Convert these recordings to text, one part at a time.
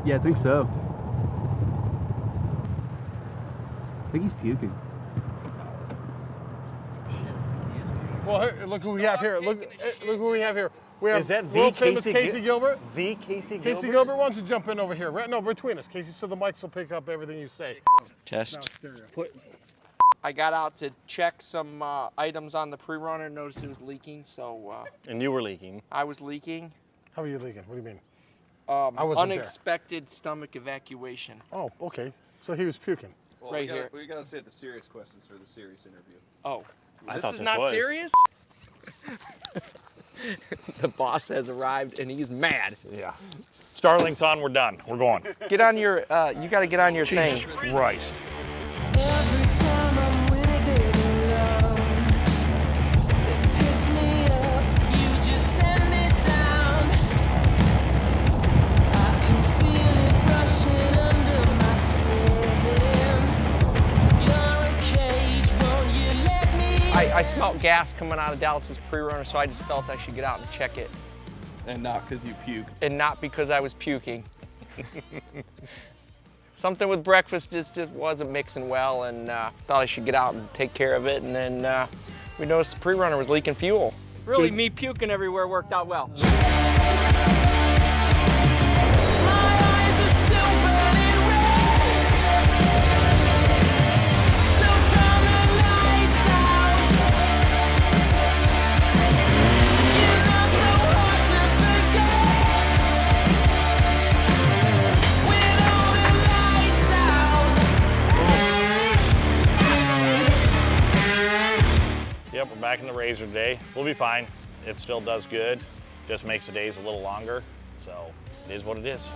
Yeah, I think so. I think he's puking. Well, here, look who we have here. Look who we have here. We have Is that the world famous Casey Gilbert? The Casey Gilbert? Casey Gilbert, why don't you jump in over here? Right, no, between us, Casey, so the mics will pick up everything you say. Test. Put. I got out to check some items on the pre-runner, noticed it was leaking, so. And you were leaking. I was leaking. How are you leaking? What do you mean? I wasn't unexpected stomach evacuation. Oh, okay. So he was puking. Well, right here. We gotta save the serious questions for the serious interview. Oh, I thought is this not was. serious? The boss has arrived and he's mad. Yeah. Starlink's on, we're done. We're going. Get on your, you gotta get on your thing. Christ. Every time I'm with it alone, it picks me up, you just send me down. I can feel it rushing under my skin. You're a cage, won't you let me I smelled gas coming out of Dallas's pre-runner, so I just felt I should get out and check it. And not because you puke. And not because I was puking. Something with breakfast just wasn't mixing well, and thought I should get out and take care of it, and then we noticed the pre-runner was leaking fuel. Really, me puking everywhere worked out well. My eyes are still burning red. So turn the lights out. You're not so hard to forget. With all the lights out. Yep, we're back in the Razor today. We'll be fine. It still does good. Just makes the days a little longer. So it is what it is.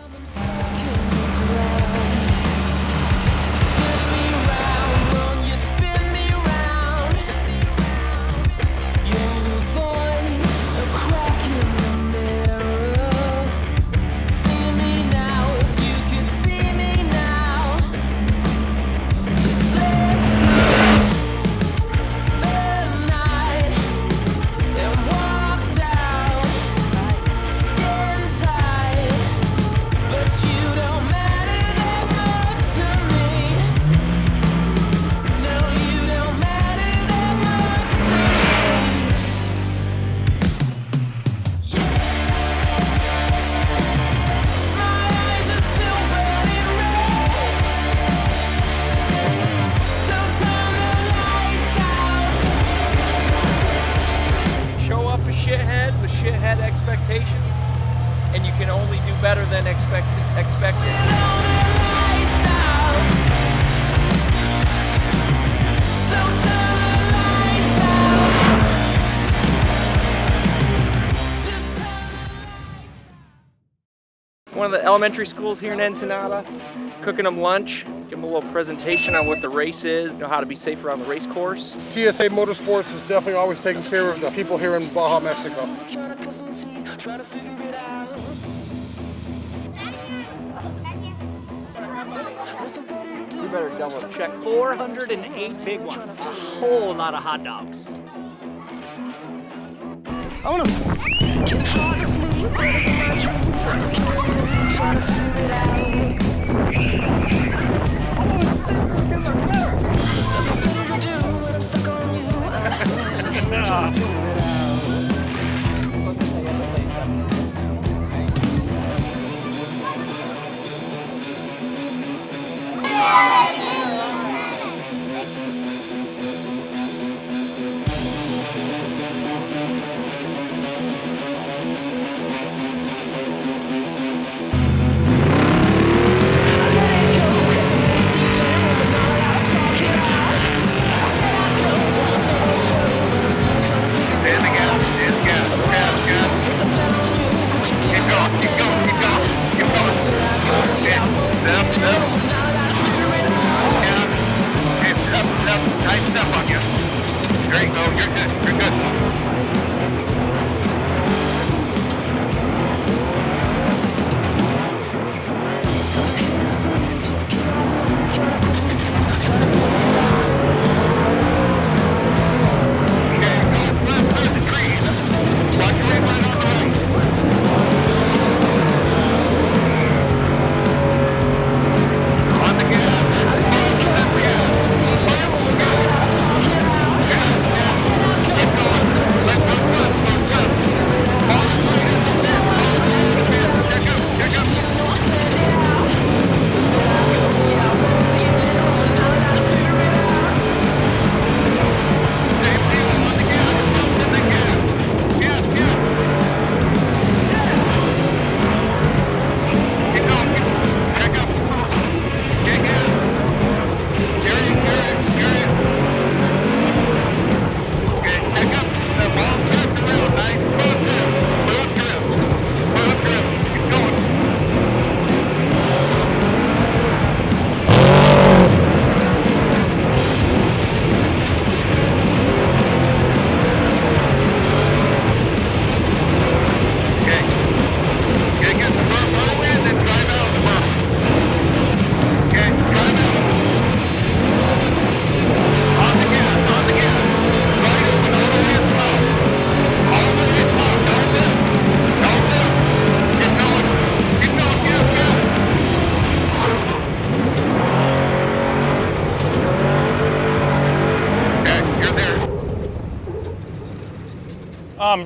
Shithead expectations, and you can only do better than expected. One of the elementary schools here in Ensenada, cooking them lunch, give them a little presentation on what the race is, how to be safe around the race course. TSA Motorsports is definitely always taking care of the people here in Baja, Mexico. You better double check. 408 big ones. A whole lot of hot dogs.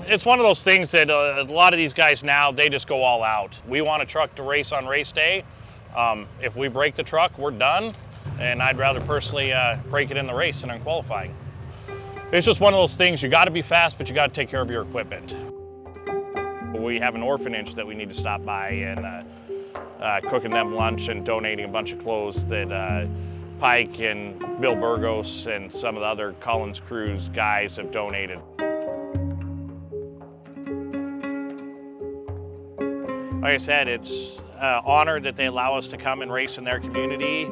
It's one of those things that a lot of these guys now, they just go all out. We want a truck to race on race day. If we break the truck, we're done. And I'd rather personally break it in the race than in qualifying. It's just one of those things, you gotta be fast, but you gotta take care of your equipment. We have an orphanage that we need to stop by and cooking them lunch and donating a bunch of clothes that Pike and Bill Burgos and some of the other Collins Cruise guys have donated. Like I said, it's an honor that they allow us to come and race in their community,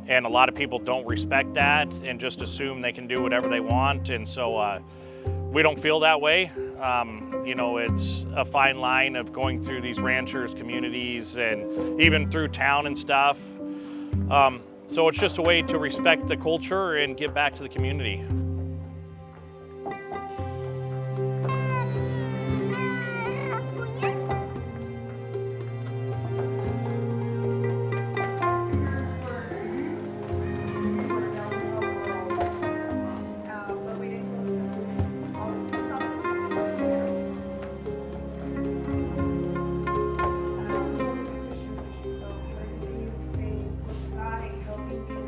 and a lot of people don't respect that and just assume they can do whatever they want, and so we don't feel that way. You know, it's a fine line of going through these ranchers' communities and even through town and stuff. So it's just a way to respect the culture and give back to the community.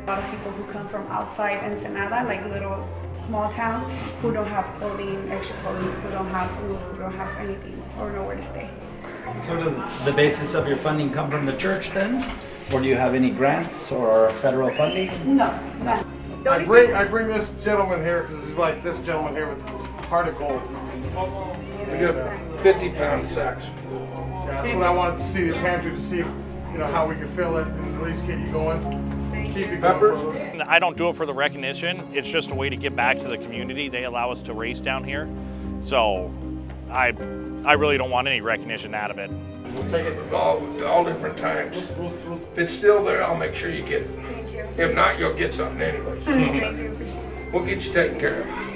A lot of people who come from outside Ensenada, like little small towns, who don't have clothing, extra clothing, who don't have food, who don't have anything, or nowhere to stay. So does the basis of your funding come from the church then? Or do you have any grants or federal funding? No, none. I bring this gentleman here because he's like this gentleman here with heart of gold. We got 50-pound sacks. Yeah, that's what I wanted to see, the pantry, to see, you know, how we could fill it and at least get you going. Keep you going for a little bit. I don't do it for the recognition. It's just a way to give back to the community. They allow us to race down here. So I really don't want any recognition out of it. We'll take it all different times. If it's still there, I'll make sure you get it. Thank you. If not, you'll get something anyways. Thank you. Appreciate it. We'll get you taken care of.